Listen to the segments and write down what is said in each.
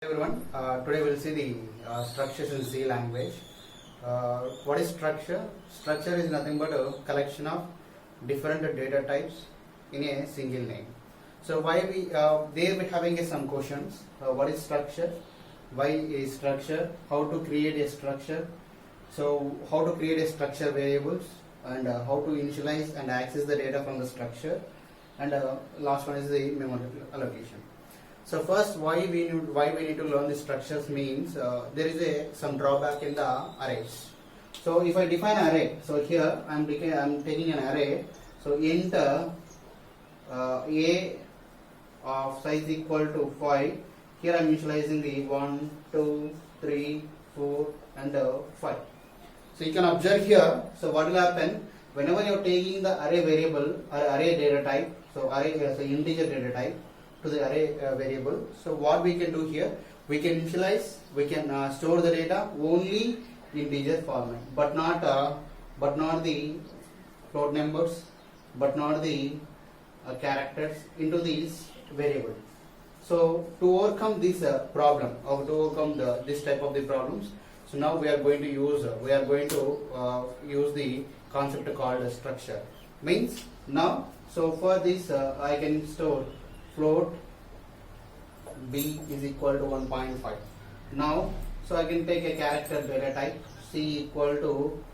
Everyone, today we'll see the structures in C language. What is structure? Structure is nothing but a collection of different data types in a single name. So why we there we having some questions. What is structure? Why is structure? How to create a structure? So how to create a structure variables and how to initialize and access the data from the structure, and last one is the memory allocation. So first, why we need to learn the structures means there is some drawback in the arrays. So if I define array, so here I'm taking an array. So int a of size equal to 5. Here I'm initializing the 1, 2, 3, 4, and 5. So you can observe here. So what will happen whenever you are taking the array variable or array data type? So integer data type to the array variable. So what we can do here, we can initialize, we can store the data only in integer format, but not the float numbers, but not the characters into these variable. So to overcome this problem, or to overcome this type of the problems, so now we are going to use the concept called structure. Means now, so for this I can store float b is equal to 1.5. Now, so I can take a character data type c equal to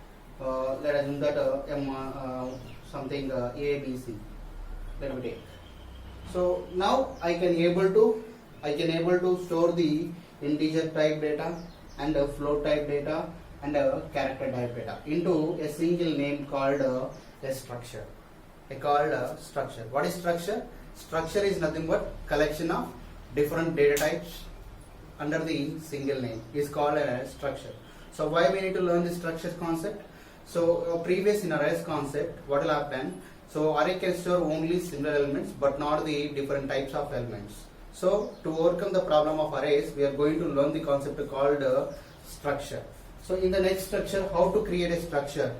let us assume that something a b c. Let me take. So now I can able to store the integer type data and float type data and character type data into a single name called a structure. Structure. What is structure? Structure is nothing but collection of different data types under the single name is called a structure. So why we need to learn the structure concept? So previous in arrays concept, what will happen? So array can store only single elements but not the different types of elements. So to overcome the problem of arrays, we are going to learn the concept called structure. So in the next structure, how to create a structure?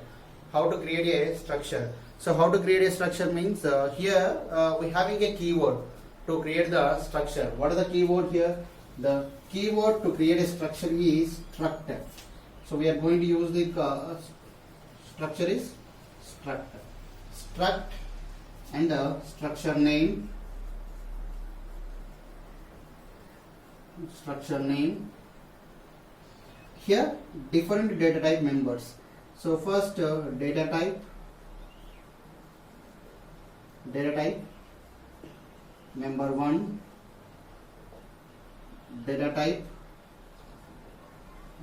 So how to create a structure means here we having a keyword to create the structure. What is the keyword here? The keyword to create a structure is struct. So we are going to use the structure is struct and the structure name. Here different data type members. So first data type member 1, data type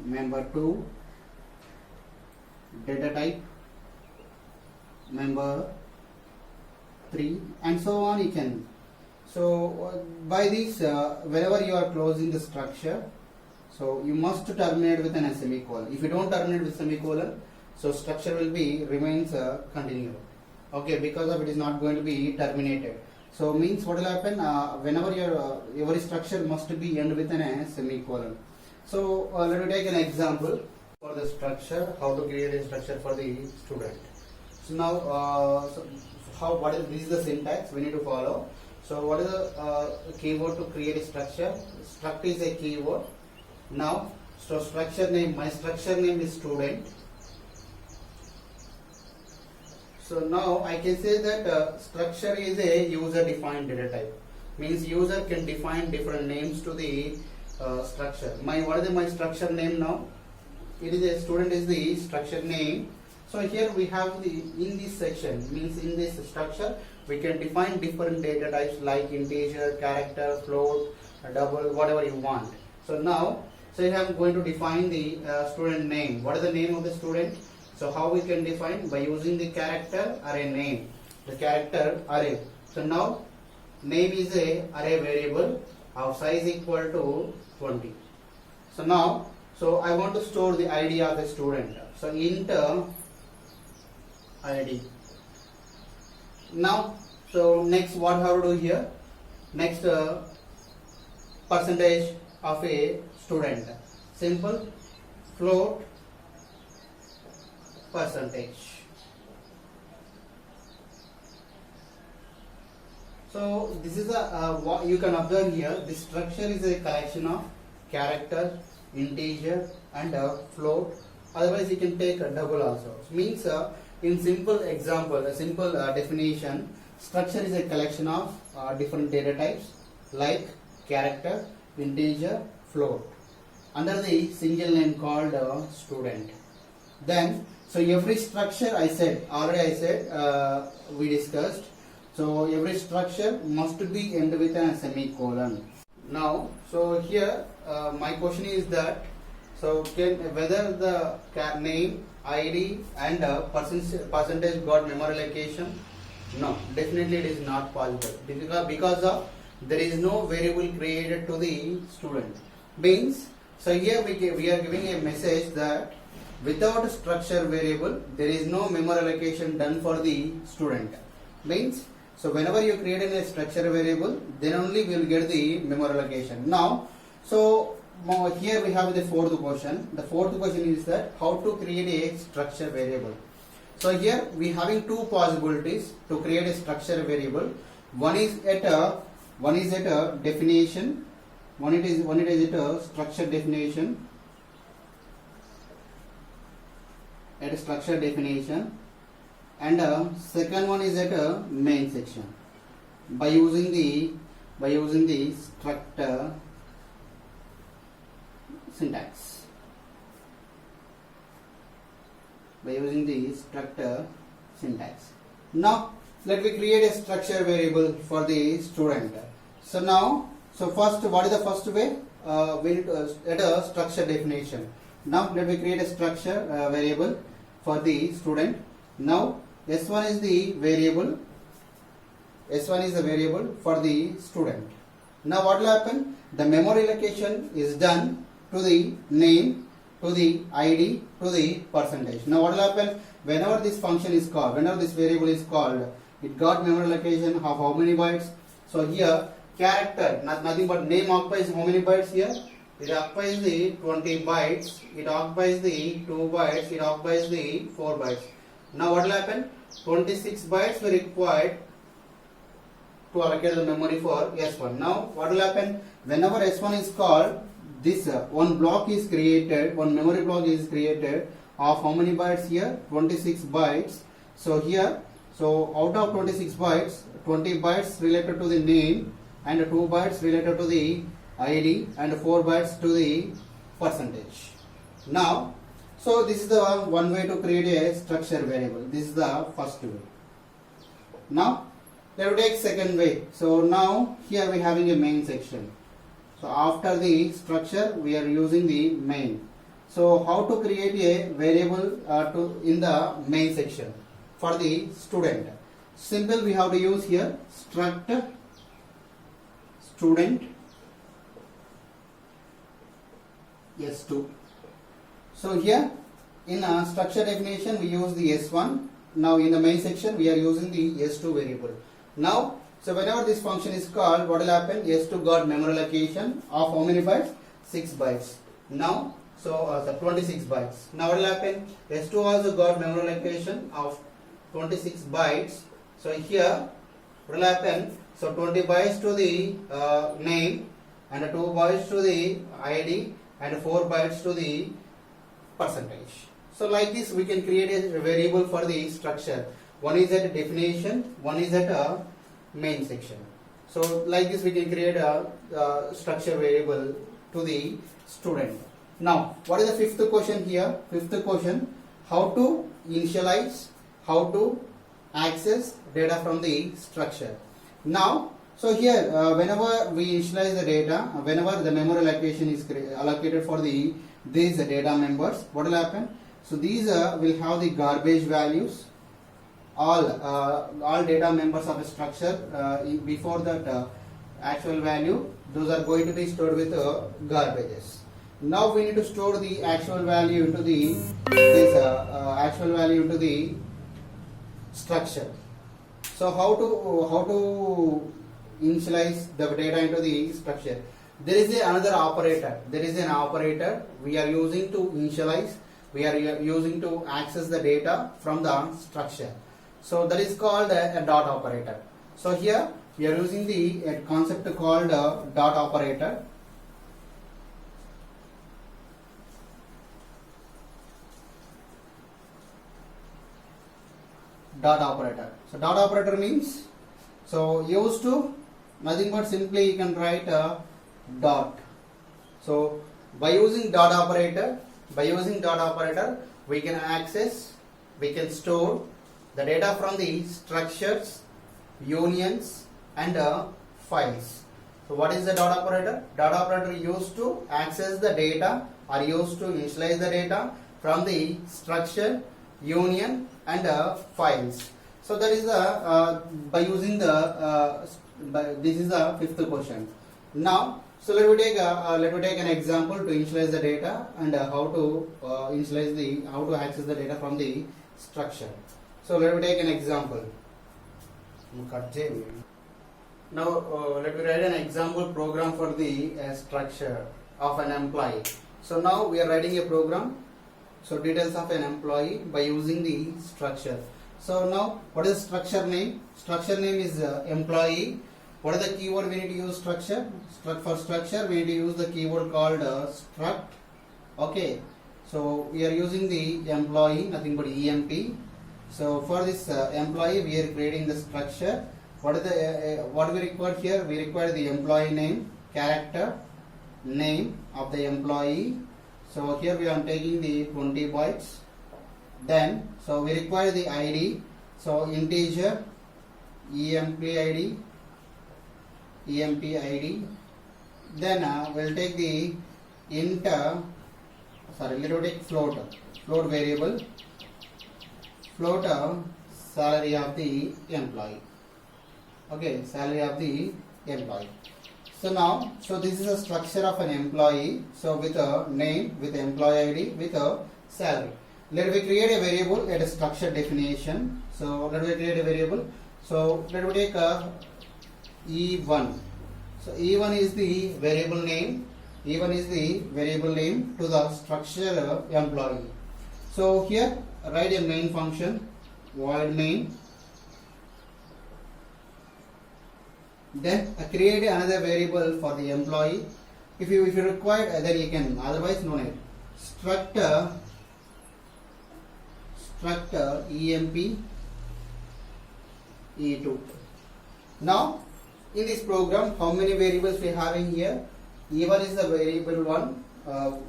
member 2, data type member 3, and so on. You can. So by this, whenever you are closing the structure, so you must terminate with an semicolon. If you don't terminate with semicolon, so structure will be remains continuous. Okay, because of it is not going to be terminated. So means what will happen whenever your every structure must be end with a semicolon. So let me take an example for the structure, how to create a structure for the student. So now this is the syntax we need to follow. So what is the keyword to create a structure? Struct is a keyword. Now, so structure name, my structure name is student. So now I can say that structure is a user defined data type. Means user can define different names to the structure. What is my structure name now? It is a student is the structure name. So here we have in this section, means in this structure we can define different data types like integer, character, float, double, whatever you want. So now, so I am going to define the student name. What is the name of the student? So how we can define? By using the character array name, the character array. So now name is a array variable of size equal to 20. So now, so I want to store the ID of a student. So int ID. Now, so next what I have to do here? Next percentage of a student. Simple float percentage. So this is a what you can observe here. This structure is a collection of character, integer, and float. Otherwise, you can take a double also. Means in simple example, a simple definition, structure is a collection of different data types like character, integer, float under the single name called student. Then, so every structure I said, we discussed. So every structure must be end with a semicolon. Now, so here my question is that, so whether the name, ID and percentage got memory location? No, definitely it is not possible because of there is no variable created to the student. Means, so here we are giving a message that without structure variable there is no memory allocation done for the student. Means, so whenever you create a structure variable, then only we will get the memory allocation. Now, so here we have the fourth question. The fourth question is that how to create a structure variable. So here we having two possibilities to create a structure variable. One is at a definition. One it is at a structure definition. At a structure definition, and second one is at a main section by using the structure syntax. By using the structure syntax. Now let me create a structure variable for the student. So now, so first, what is the first way? We need to at a structure definition. Now let me create a structure variable for the student. Now S1 is the variable. S1 is the variable for the student. Now what will happen? The memory allocation is done to the name, to the ID, to the percentage. Now what will happen? Whenever this function is called, whenever this variable is called, it got memory allocation of how many bytes? So here character, nothing but name occupies how many bytes here? It occupies the 20 bytes, it occupies the 2 bytes, it occupies the 4 bytes. Now what will happen? 26 bytes were required to allocate the memory for S1. Now what will happen? Whenever S1 is called, this one block is created, one memory block is created of how many bytes here? 26 bytes. So here, so out of 26 bytes, 20 bytes related to the name and 2 bytes related to the ID and 4 bytes to the percentage. Now, so this is the one way to create a structure variable. This is the first way. Now, let us take second way. So now here we are having a main section. So after the structure, we are using the main. So how to create a variable in the main section for the student? Simple, we have to use here struct student S2. So here in a structure definition we use the S1. Now in the main section we are using the S2 variable. Now, so whenever this function is called, what will happen? S2 got memory allocation of how many bytes? 6 bytes. Now, so the 26 bytes. Now what will happen? S2 also got memory allocation of 26 bytes. So here what will happen? So 20 bytes to the name and 2 bytes to the ID and 4 bytes to the percentage. So like this we can create a variable for the structure. One is at a definition, one is at a main section. So like this we can create a structure variable to the student. Now what is the fifth question here? Fifth question, how to initialize, how to access data from the structure. Now, so here whenever we initialize the data, whenever the memory allocation is allocated for these data members, what will happen? So these will have the garbage values. All data members of a structure before that actual value, those are going to be stored with garbages. Now we need to store the actual value into the structure. So how to initialize the data into the structure? There is another operator. There is an operator we are using to initialize. We are using to access the data from the structure. So that is called a dot operator. So here we are using the concept called dot operator. dot operator. So dot operator means, so used to nothing but simply you can write a dot. So by using dot operator, we can access, we can store the data from the structures, unions and files. So what is the dot operator? Dot operator used to access the data or used to initialize the data from the structure, union and files. So that is the by using the this is the fifth question. Now, so let me take an example to initialize the data and how to how to access the data from the structure. So let me take an example. Now let me write an example program for the structure of an employee. So now we are writing a program. So details of an employee by using the structure. So now what is structure name? Structure name is employee. What is the keyword we need to use? Structure. For structure we need to use the keyword called struct. Okay. So we are using the employee, nothing but emp. So for this employee we are creating the structure. What is the what we require here? We require the employee name, character, name of the employee. So here we are taking the 20 bytes. Then so we require the ID. So integer, emp ID. Then we'll take the int. We'll take float variable. Float salary of the employee. Okay, salary of the employee. So now, so this is a structure of an employee. So with a name, with employee ID, with a salary. Let me create a variable at a structure definition. So let me create a variable. So let me take a E1. So E1 is the variable name. E1 is the variable name to the structure employee. So here write a main function, void main. Then create another variable for the employee. If you require, then you can. Otherwise, no need. Struct emp e2. Now, in this program, how many variables we are having here? E1 is the variable one.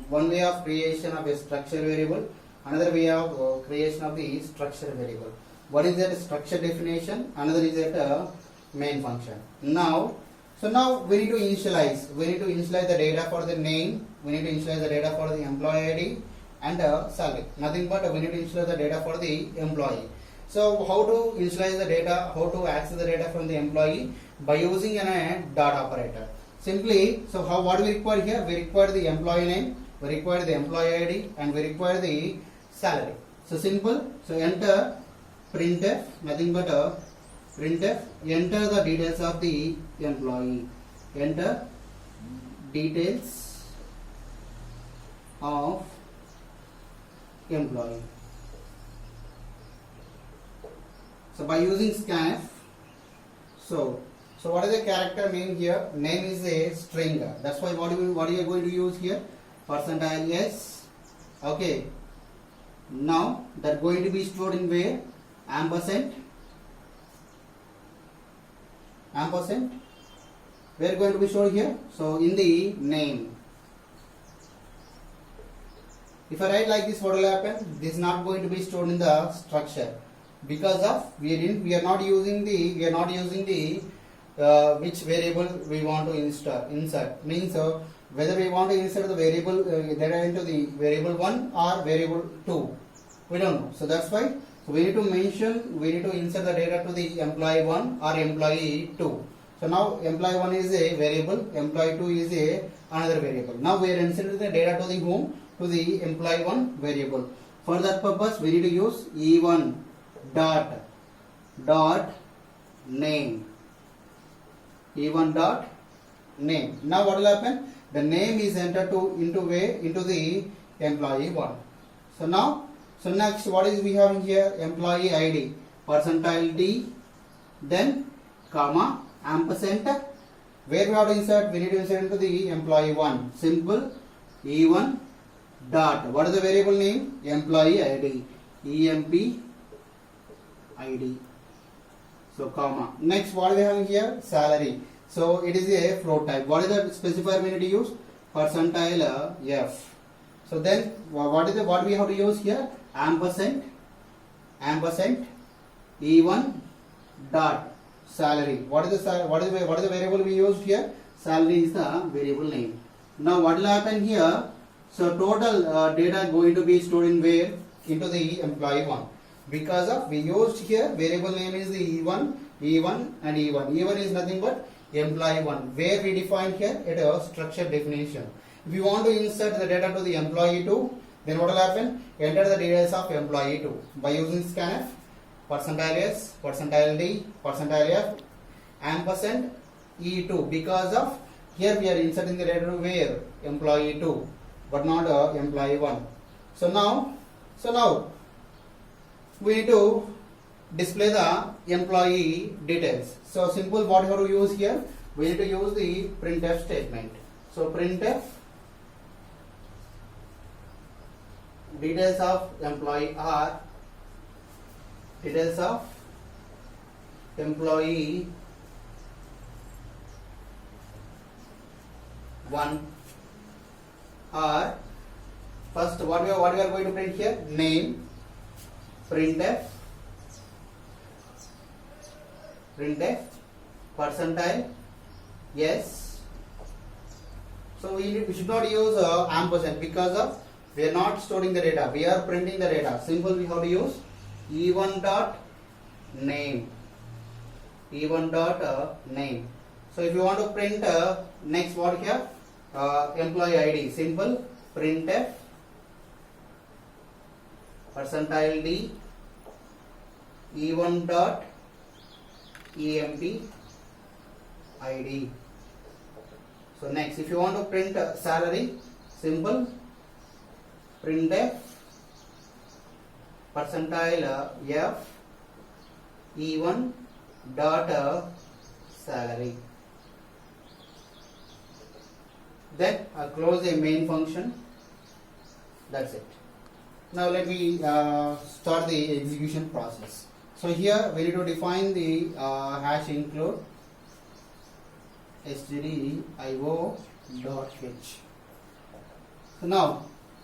One way of creation of a structure variable. Another way of creation of the structure variable. One is that structure definition. Another is that main function. Now, so now we need to initialize. We need to initialize the data for the name. We need to initialize the data for the employee ID and salary. Nothing but we need to initialize the data for the employee. So how to initialize the data? How to access the data from the employee? By using a dot operator. Simply, so what we require here? We require the employee name, we require the employee ID, and we require the salary. So simple. So enter printf, nothing but printf, enter the details of the employee. Enter details of employee. So by using scanf, so what is the character name here? Name is a string. That's why what are you going to use here? %s. Okay. Now that going to be stored in where? Ampersand. Where going to be stored here? So in the name. If I write like this, what will happen? This is not going to be stored in the structure because of we are not using the which variable we want to insert. Means whether we want to insert the variable data into the variable 1 or variable 2, we don't know. So that's why we need to insert the data to the employee 1 or employee 2. So now employee 1 is a variable, employee 2 is another variable. Now we are inserting the data to the whom? To the employee 1 variable. For that purpose we need to use E1 dot name. E1 dot name. Now what will happen? The name is entered into the employee 1. So next what is we have here? Employee ID %d, then comma ampersand. Where we have to insert? We need to insert into the employee 1. Simple. E1 dot. What is the variable name? Employee ID. EMP ID. So comma. Next, what we have here? Salary. So it is a float type. What is the specifier we need to use? Percentile F. So then what we have to use here? Ampersand E1 dot salary. What is the variable we used here? Salary is the variable name. Now what will happen here? So total data going to be stored in where? Into the employee 1. Because of we used here variable name is the E1 and E1. E1 is nothing but employee 1. Where we define here it is structure definition. If you want to insert the data to the employee 2, then what will happen? Enter the details of employee 2 by using scanf, percentile S, percentile D, percentile F, ampersand E2. Because of here we are inserting the data to where? Employee 2, but not employee 1. So now we need to display the employee details. So simple, what you have to use here? We need to use the printf statement. So printf details of employee are details of employee 1 are first what we are going to print here? Name, printf percentile yes. So we should not use ampersand because of we are not storing the data, we are printing the data. Simple, we have to use E1 dot name. So if you want to print next what here? Employee ID. Simple, printf percentile D E1 dot emp ID. So next, if you want to print salary, simple, printf percentile F E1 dot salary. Then close the main function. That's it. Now let me start the execution process. So here we need to define the hash include stdio.h.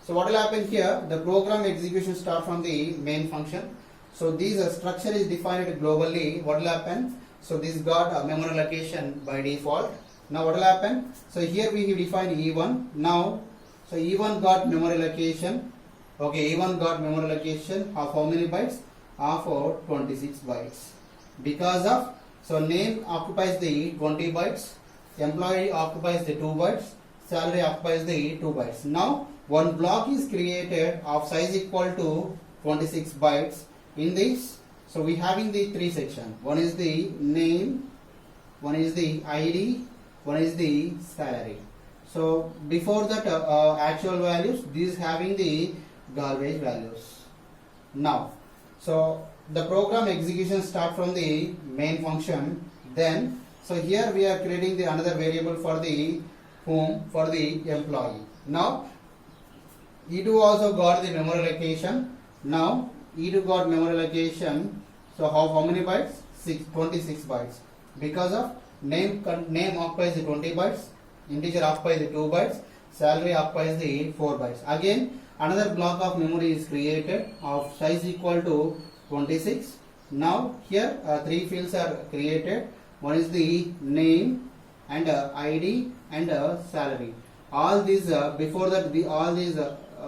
So what will happen here? The program execution start from the main function. So this structure is defined globally. What will happen? So this got a memory location by default. Now what will happen? So here we define E1. Now so E1 got memory location. Okay, E1 got memory location of how many bytes? Of 26 bytes. Because of so name occupies the 20 bytes, employee occupies the 2 bytes, salary occupies the 2 bytes. Now one block is created of size equal to 26 bytes. In this, so we having the 3 sections. One is the name, one is the ID, one is the salary. So before that actual values, these having the garbage values. Now, so the program execution start from the main function. Then, so here we are creating the another variable for the whom for the employee. Now, E2 also got the memory location. Now, E2 got memory location. So how many bytes? 26 bytes. Because of name occupies the 20 bytes, integer occupies the 2 bytes, salary occupies the 4 bytes. Again, another block of memory is created of size equal to 26. Now here 3 fields are created. One is the name and ID and salary. All these before that all these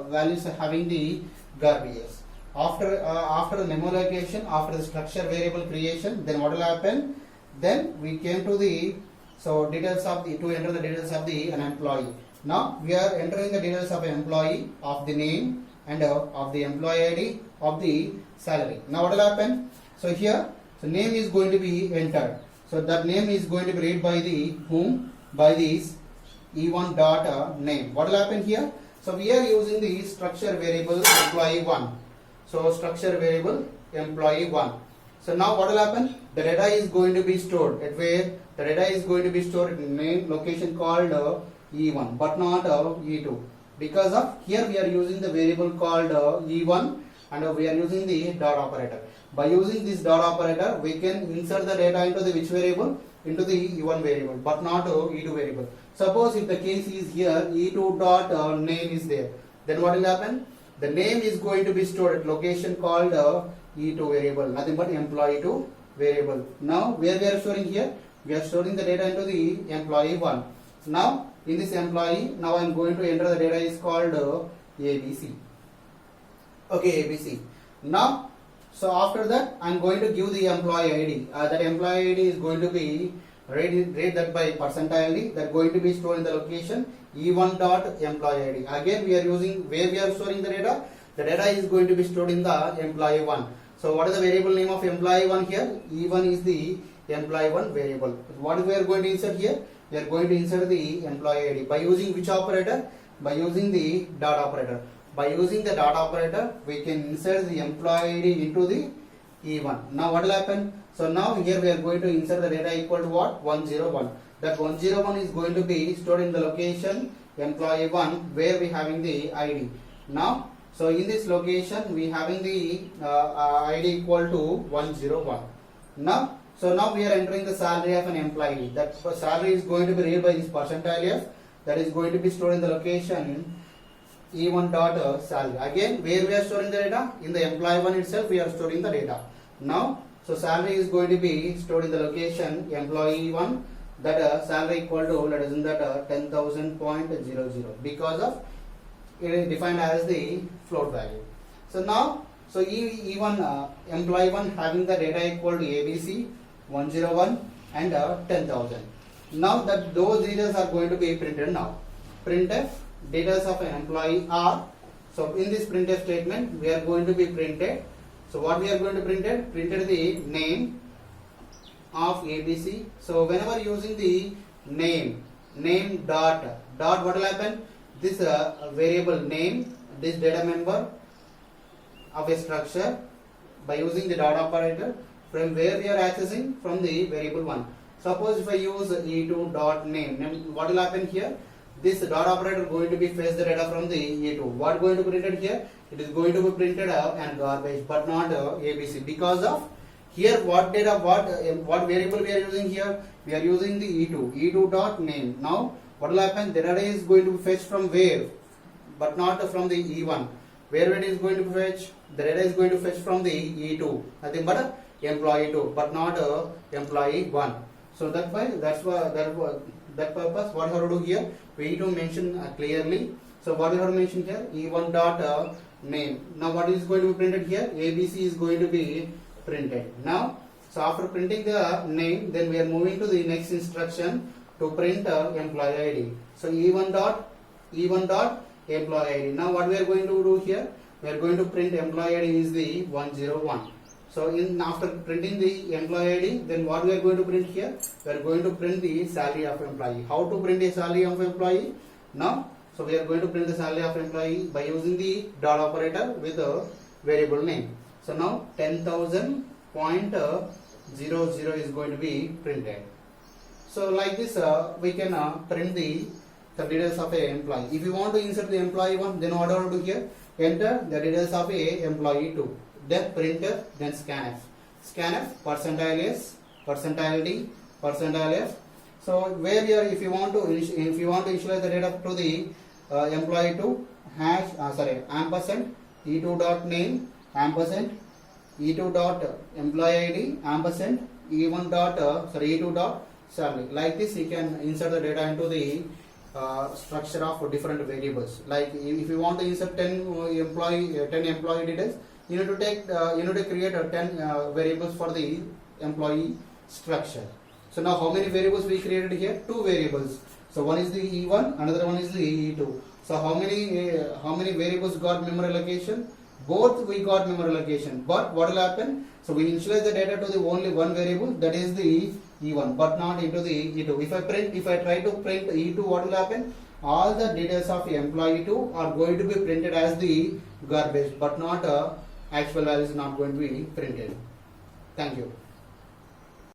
values are having the garbages. After the memory location, after the structure variable creation, then what will happen? Then we came to the details of the to enter the details of an employee. Now we are entering the details of an employee, of the name and of the employee ID, of the salary. Now what will happen? So here, so name is going to be entered. So that name is going to be read by the whom? By this E1 dot name. What will happen here? So we are using the structure variable employee 1. So structure variable employee 1. So now what will happen? The data is going to be stored at where? The data is going to be stored in name location called E1 but not E2. Because of here we are using the variable called E1 and we are using the dot operator. by using this dot operator, we can insert the data into the which variable? Into the E1 variable, but not E2 variable. Suppose if the case is here, E2 dot name is there, then what will happen? The name is going to be stored at location called E2 variable, nothing but employee2 variable. Now, where we are storing here? We are storing the data into the employee 1. Now, in this employee, now I am going to enter the data is called ABC. Okay, ABC. Now, so after that, I am going to give the employee ID. That employee ID is going to be read that by percentile. That going to be stored in the location E1 dot employee ID. Again, we are using where we are storing the data. The data is going to be stored in the employee 1. So, what is the variable name of employee 1 here? E1 is the employee 1 variable. What we are going to insert here? We are going to insert the employee ID by using which operator? By using the dot operator. By using the dot operator, we can insert the employee ID into the E1. Now what will happen? So now here we are going to insert the data equal to what? 101. That 101 is going to be stored in the location employee 1 where we having the ID. Now, so in this location we having the ID equal to 101. Now, so now we are entering the salary of an employee. That salary is going to be read by this percentile F. That is going to be stored in the location E1 dot salary. Again, where we are storing the data? In the employee 1 itself we are storing the data. Now, so salary is going to be stored in the location employee 1. That salary equal to, let us in that 10,000.00 because of it is defined as the float value. So now, so E1 employee 1 having the data equal to ABC 101 and 10,000. Now that those details are going to be printed now. Printf details of an employee are. So in this printf statement we are going to be printed. So what we are going to printed? Printed the name of ABC. So whenever using the name dot what will happen? This variable name, this data member of a structure by using the dot operator from where we are accessing from the variable 1. Suppose if I use E2 dot name, what will happen here? This dot operator going to be fetch the data from the E2. What going to be printed here? It is going to be printed and garbage, but not ABC because of here what data, what variable we are using here? We are using the E2 dot name. Now what will happen? The data is going to be fetched from where, but not from the E1. Where it is going to be fetched? The data is going to fetch from the E2. Nothing but employee 2, but not employee 1. So that purpose, what we have to do here? We need to mention clearly. So what we have to mention here? E1 dot name. Now what is going to be printed here? ABC is going to be printed. Now, so after printing the name, then we are moving to the next instruction to print employee ID. So E1 dot employee ID. Now what we are going to do here? We are going to print employee ID is the 101. So after printing the employee ID, then what we are going to print here? We are going to print the salary of employee. How to print a salary of employee? Now, so we are going to print the salary of employee by using the dot operator with a variable name. So now 10,000.00 is going to be printed. So like this, we can print the details of a employee. If you want to insert the employee 1, then what do you do here? Enter the details of a employee 2. Then printer, then scanf. Scanf, percentile S, percentile D, percentile F. So where we are, if you want to initialize the data to the employee 2, ampersand E2 dot name, ampersand E2 dot employee ID, ampersand E1 dot E2 dot salary. Like this, you can insert the data into the structure of different variables. Like if you want to insert 10 employee details, you need to create 10 variables for the employee structure. So now how many variables we created here? 2 variables. So one is the E1, another one is the E2. So how many variables got memory allocation? Both we got memory allocation. But what will happen? So we initialize the data to the only one variable, that is the E1, but not into the E2. If I try to print E2, what will happen? All the details of employee 2 are going to be printed as the garbage, but not actual value is not going to be printed. Thank you.